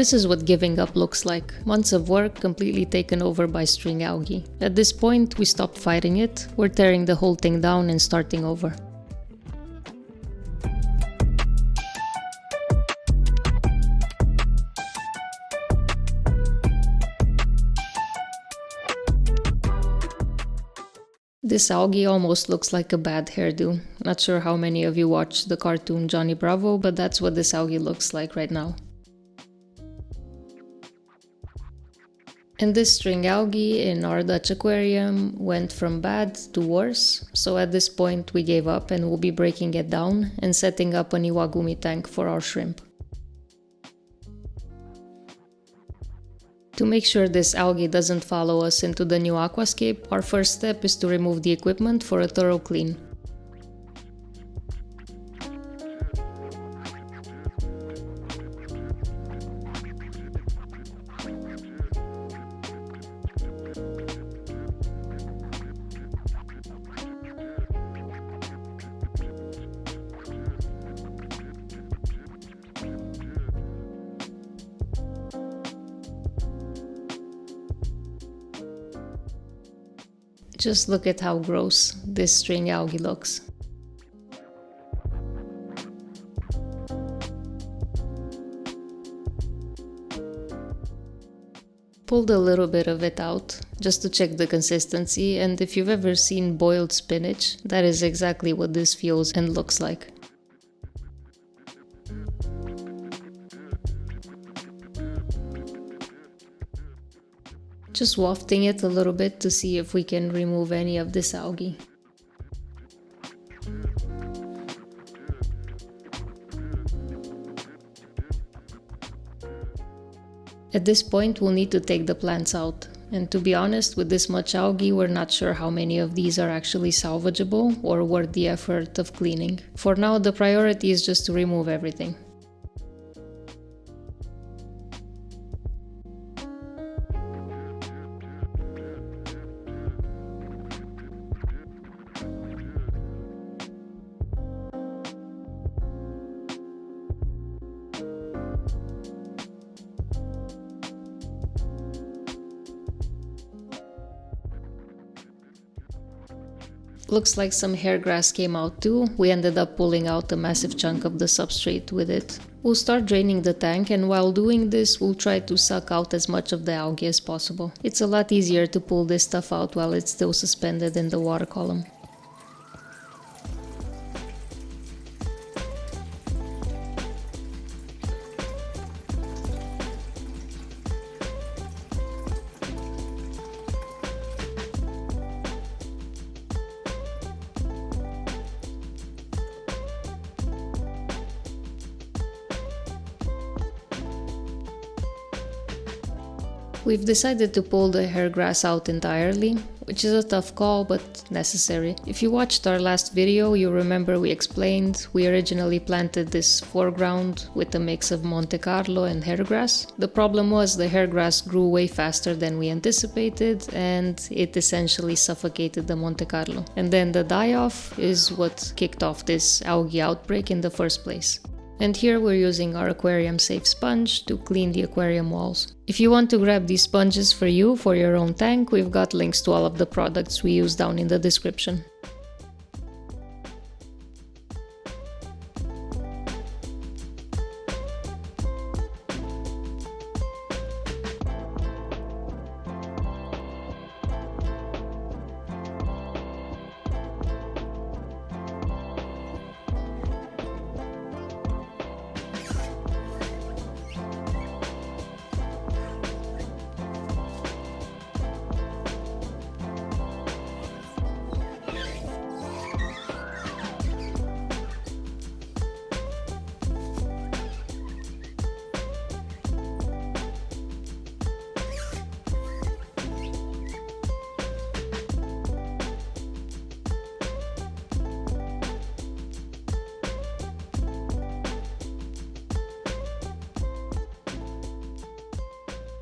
This is what giving up looks like. Months of work completely taken over by string algae. At this point, we stopped fighting it, we're tearing the whole thing down and starting over. This algae almost looks like a bad hairdo. Not sure how many of you watched the cartoon Johnny Bravo, but that's what this algae looks like right now. And this string algae in our Dutch aquarium went from bad to worse, so at this point we gave up and we'll be breaking it down and setting up an Iwagumi tank for our shrimp. To make sure this algae doesn't follow us into the new aquascape, our first step is to remove the equipment for a thorough clean. Just look at how gross this string algae looks. Pulled a little bit of it out, just to check the consistency, and if you've ever seen boiled spinach, that is exactly what this feels and looks like. Just wafting it a little bit to see if we can remove any of this algae. At this point, we'll need to take the plants out. And to be honest, with this much algae, we're not sure how many of these are actually salvageable or worth the effort of cleaning. For now, the priority is just to remove everything. Looks like some hair grass came out too. We ended up pulling out a massive chunk of the substrate with it. We'll start draining the tank, and while doing this, we'll try to suck out as much of the algae as possible. It's a lot easier to pull this stuff out while it's still suspended in the water column. We've decided to pull the hair grass out entirely, which is a tough call but necessary. If you watched our last video, you remember we explained we originally planted this foreground with a mix of Monte Carlo and hair grass. The problem was the hair grass grew way faster than we anticipated and it essentially suffocated the Monte Carlo. And then the die-off is what kicked off this algae outbreak in the first place. And here we're using our aquarium safe sponge to clean the aquarium walls. If you want to grab these sponges for your own tank, we've got links to all of the products we use down in the description.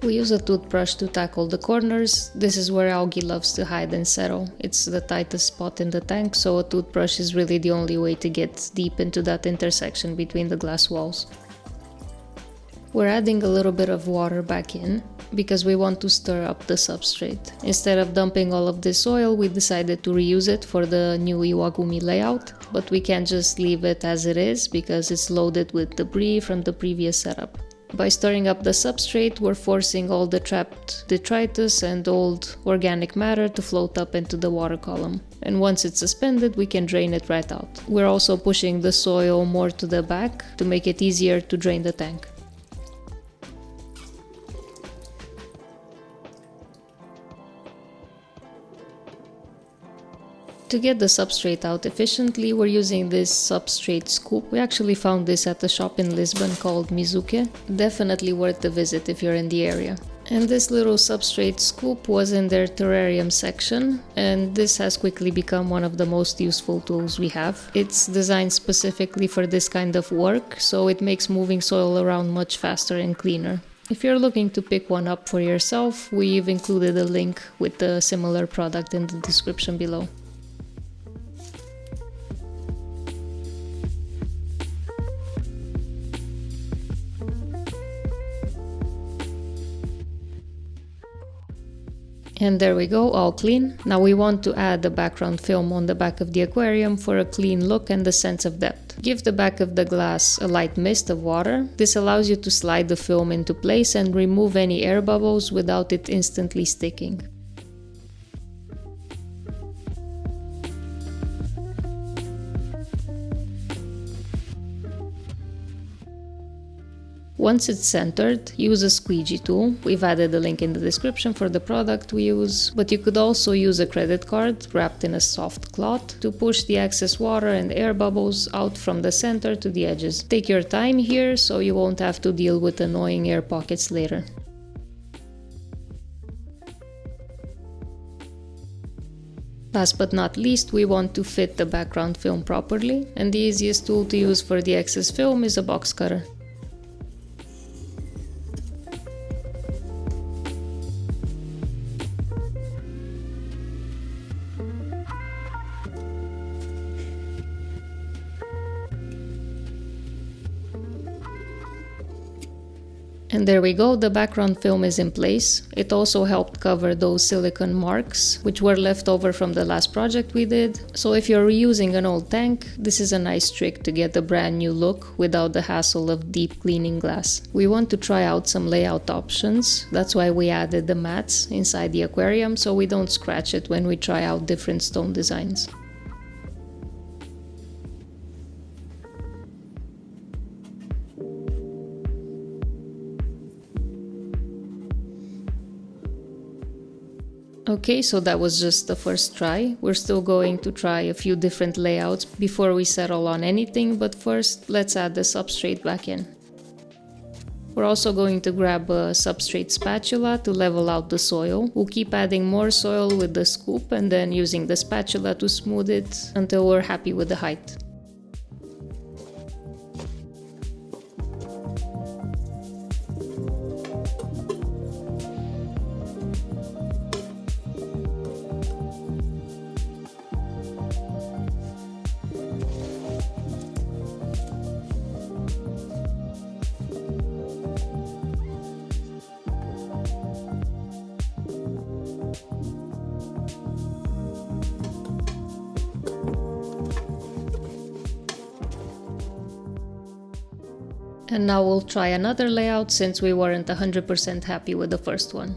We use a toothbrush to tackle the corners. This is where algae loves to hide and settle. It's the tightest spot in the tank, so a toothbrush is really the only way to get deep into that intersection between the glass walls. We're adding a little bit of water back in because we want to stir up the substrate. Instead of dumping all of this oil, we decided to reuse it for the new Iwagumi layout, but we can't just leave it as it is because it's loaded with debris from the previous setup. By stirring up the substrate, we're forcing all the trapped detritus and old organic matter to float up into the water column. And once it's suspended, we can drain it right out. We're also pushing the soil more to the back to make it easier to drain the tank. To get the substrate out efficiently, we're using this substrate scoop. We actually found this at a shop in Lisbon called Mizuke. Definitely worth the visit if you're in the area. And this little substrate scoop was in their terrarium section, and this has quickly become one of the most useful tools we have. It's designed specifically for this kind of work, so it makes moving soil around much faster and cleaner. If you're looking to pick one up for yourself, we've included a link with the similar product in the description below. And there we go, all clean. Now we want to add the background film on the back of the aquarium for a clean look and a sense of depth. Give the back of the glass a light mist of water. This allows you to slide the film into place and remove any air bubbles without it instantly sticking. Once it's centered, use a squeegee tool. We've added a link in the description for the product we use, but you could also use a credit card wrapped in a soft cloth to push the excess water and air bubbles out from the center to the edges. Take your time here so you won't have to deal with annoying air pockets later. Last but not least, we want to fit the background film properly, and the easiest tool to use for the excess film is a box cutter. And there we go, the background film is in place. It also helped cover those silicone marks, which were left over from the last project we did. So if you're reusing an old tank, this is a nice trick to get a brand new look without the hassle of deep cleaning glass. We want to try out some layout options. That's why we added the mats inside the aquarium, so we don't scratch it when we try out different stone designs. Okay, so that was just the first try. We're still going to try a few different layouts before we settle on anything, but first let's add the substrate back in. We're also going to grab a substrate spatula to level out the soil. We'll keep adding more soil with the scoop and then using the spatula to smooth it until we're happy with the height. And now we'll try another layout since we weren't 100% happy with the first one.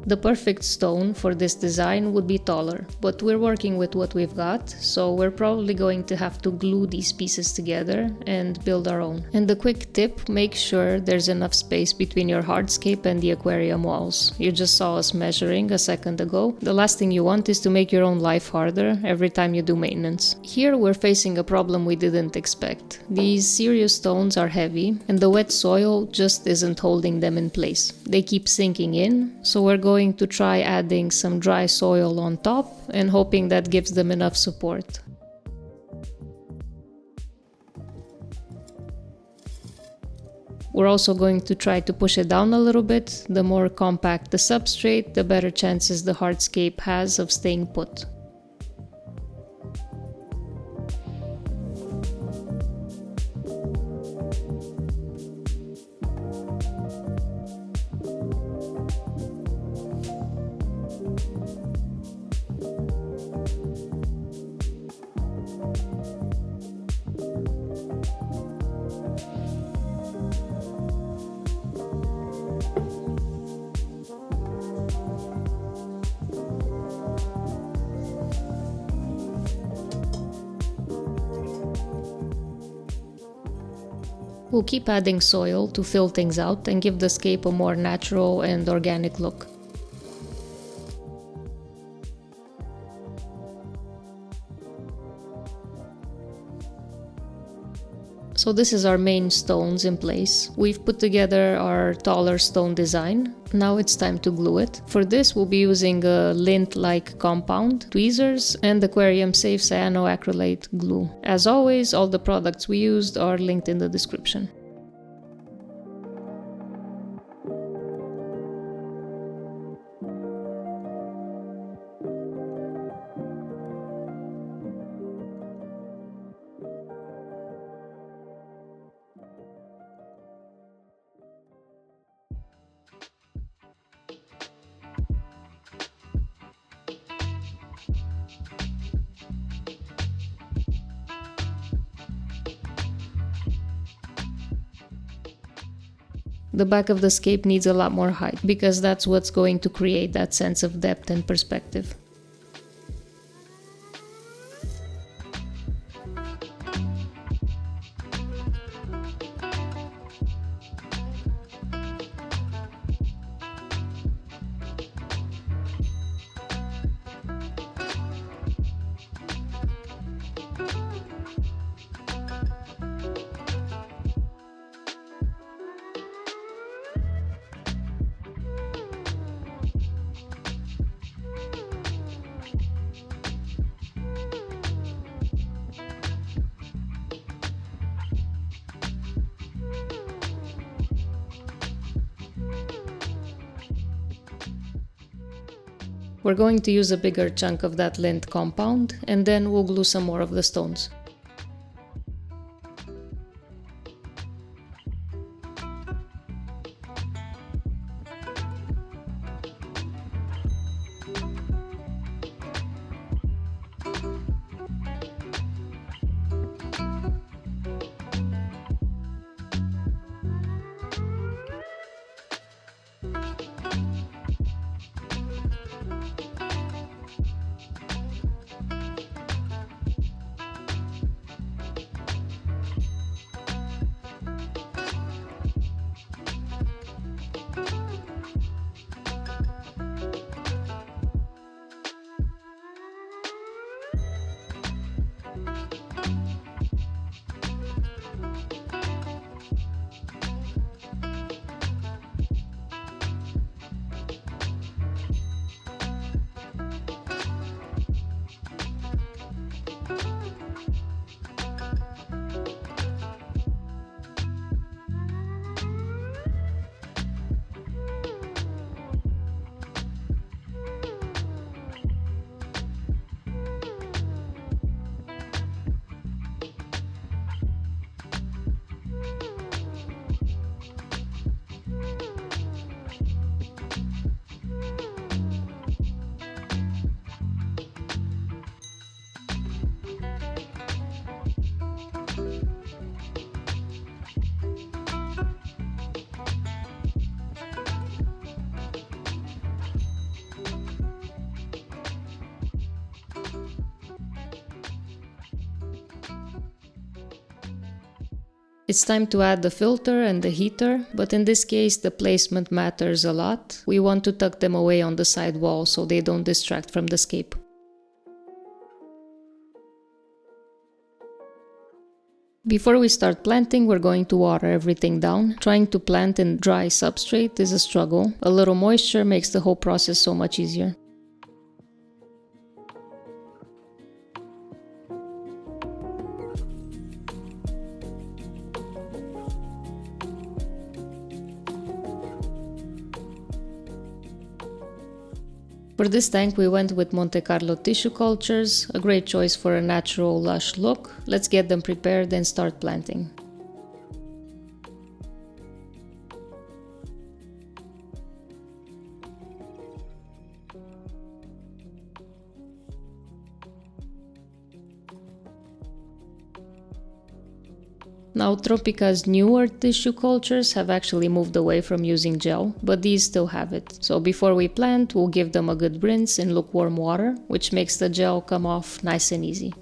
The perfect stone for this design would be taller, but we're working with what we've got, so we're probably going to have to glue these pieces together and build our own. And the quick tip, make sure there's enough space between your hardscape and the aquarium walls. You just saw us measuring a second ago. The last thing you want is to make your own life harder every time you do maintenance. Here we're facing a problem we didn't expect. These serious stones are heavy, and the wet soil just isn't holding them in place. They keep sinking in, so we're going to try adding some dry soil on top and hoping that gives them enough support. We're also going to try to push it down a little bit. The more compact the substrate, the better chances the hardscape has of staying put. We'll keep adding soil to fill things out and give the scape a more natural and organic look. So this is our main stones in place. We've put together our taller stone design. Now it's time to glue it. For this we'll be using a lint-like compound, tweezers, and aquarium safe cyanoacrylate glue. As always, all the products we used are linked in the description. The back of the scape needs a lot more height, because that's what's going to create that sense of depth and perspective. We're going to use a bigger chunk of that lint compound, and then we'll glue some more of the stones. It's time to add the filter and the heater, but in this case the placement matters a lot. We want to tuck them away on the side wall so they don't distract from the scape. Before we start planting, we're going to water everything down. Trying to plant in dry substrate is a struggle. A little moisture makes the whole process so much easier. For this tank we went with Monte Carlo tissue cultures, a great choice for a natural lush look. Let's get them prepared and start planting. Now Tropica's newer tissue cultures have actually moved away from using gel, but these still have it. So before we plant, we'll give them a good rinse in lukewarm water, which makes the gel come off nice and easy.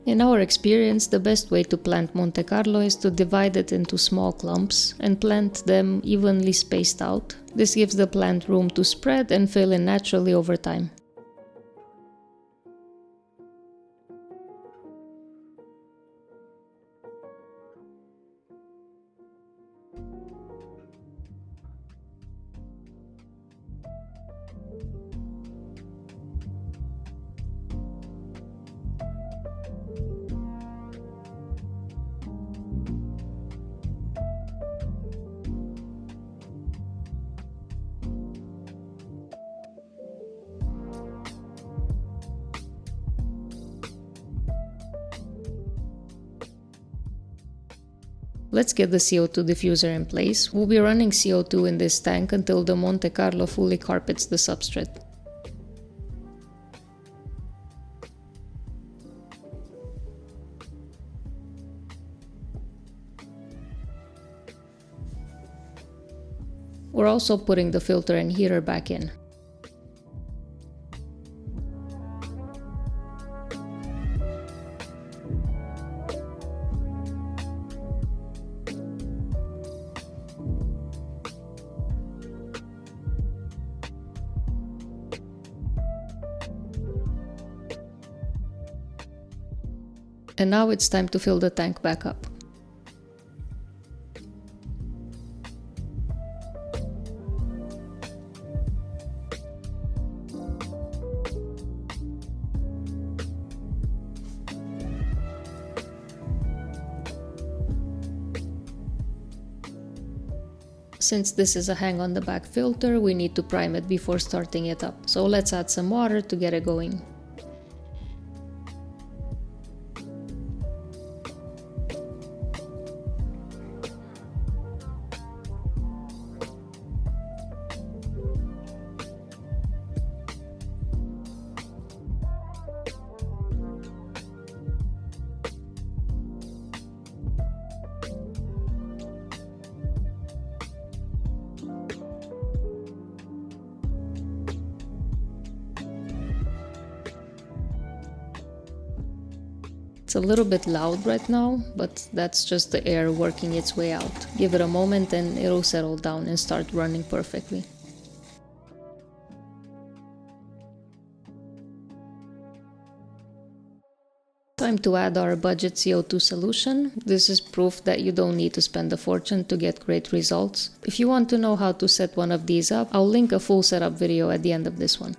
In our experience, the best way to plant Monte Carlo is to divide it into small clumps and plant them evenly spaced out. This gives the plant room to spread and fill in naturally over time. Let's get the CO2 diffuser in place. We'll be running CO2 in this tank until the Monte Carlo fully carpets the substrate. We're also putting the filter and heater back in. And now it's time to fill the tank back up. Since this is a hang on the back filter, we need to prime it before starting it up. So let's add some water to get it going. It's a little bit loud right now, but that's just the air working its way out. Give it a moment and it'll settle down and start running perfectly. Time to add our budget CO2 solution. This is proof that you don't need to spend a fortune to get great results. If you want to know how to set one of these up, I'll link a full setup video at the end of this one.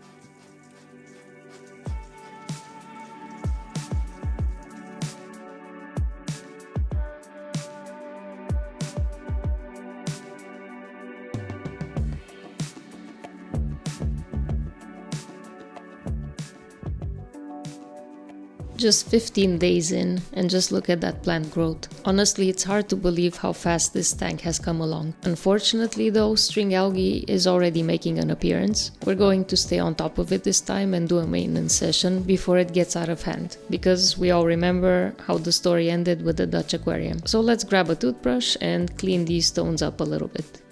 Just 15 days in, and just look at that plant growth. Honestly, it's hard to believe how fast this tank has come along. Unfortunately though, string algae is already making an appearance. We're going to stay on top of it this time and do a maintenance session before it gets out of hand, because we all remember how the story ended with the Dutch aquarium. So let's grab a toothbrush and clean these stones up a little bit.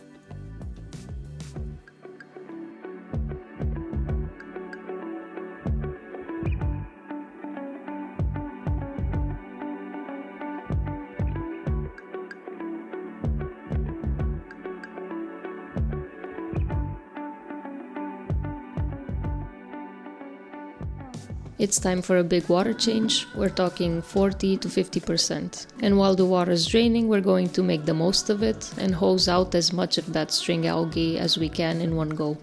It's time for a big water change. We're talking 40 to 50%. And while the water is draining, we're going to make the most of it and hose out as much of that string algae as we can in one go.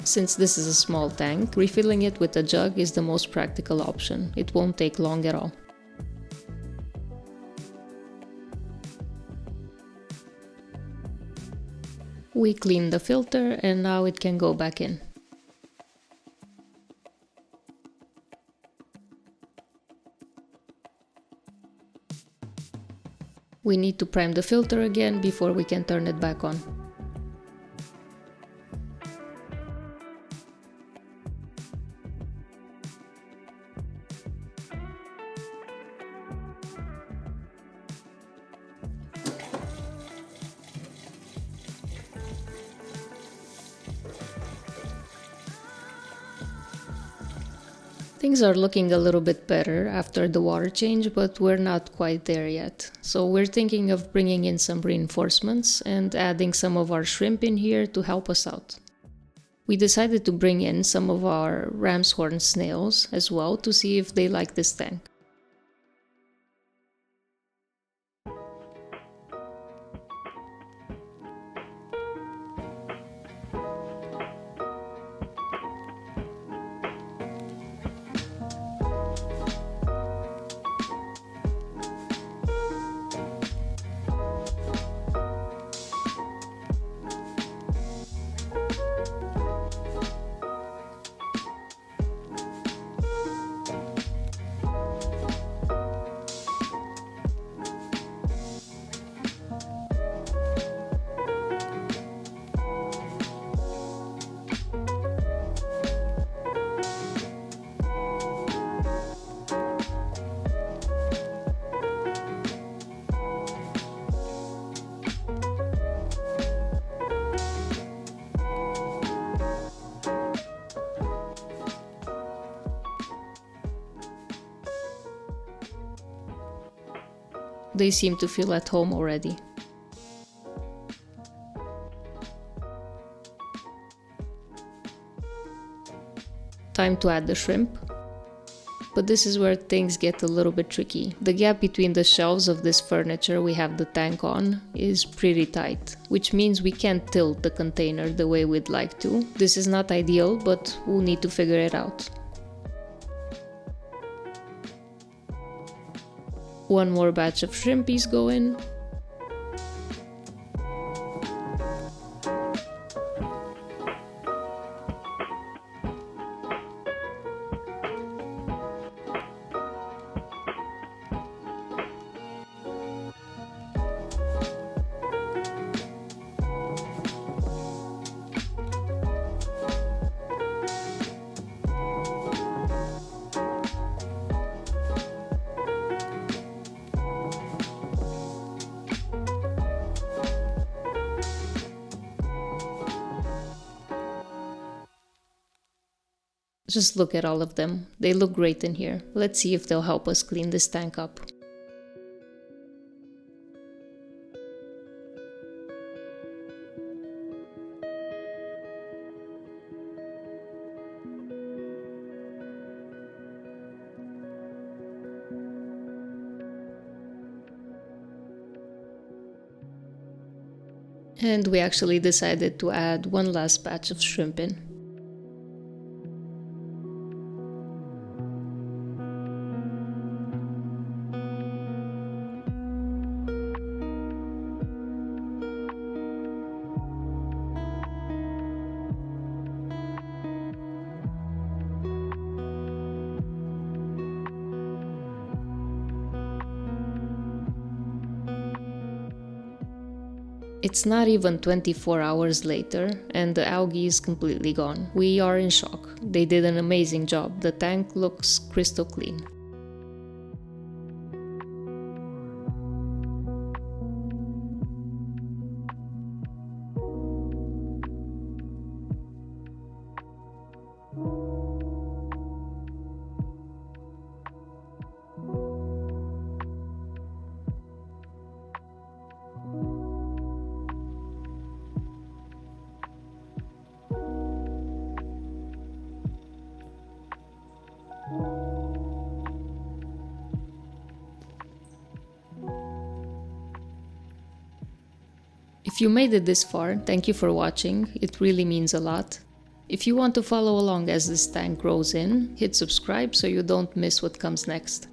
Since this is a small tank, refilling it with a jug is the most practical option. It won't take long at all. We cleaned the filter and now it can go back in. We need to prime the filter again before we can turn it back on. Things are looking a little bit better after the water change, but we're not quite there yet. So we're thinking of bringing in some reinforcements and adding some of our shrimp in here to help us out. We decided to bring in some of our ram's horn snails as well to see if they like this tank. They seem to feel at home already. Time to add the shrimp. But this is where things get a little bit tricky. The gap between the shelves of this furniture we have the tank on is pretty tight, which means we can't tilt the container the way we'd like to. This is not ideal, but we'll need to figure it out. One more batch of shrimpies go in. Just look at all of them. They look great in here. Let's see if they'll help us clean this tank up. And we actually decided to add one last batch of shrimp in. It's not even 24 hours later, and the algae is completely gone. We are in shock. They did an amazing job. The tank looks crystal clean. If you made it this far, thank you for watching, it really means a lot. If you want to follow along as this tank grows in, hit subscribe so you don't miss what comes next.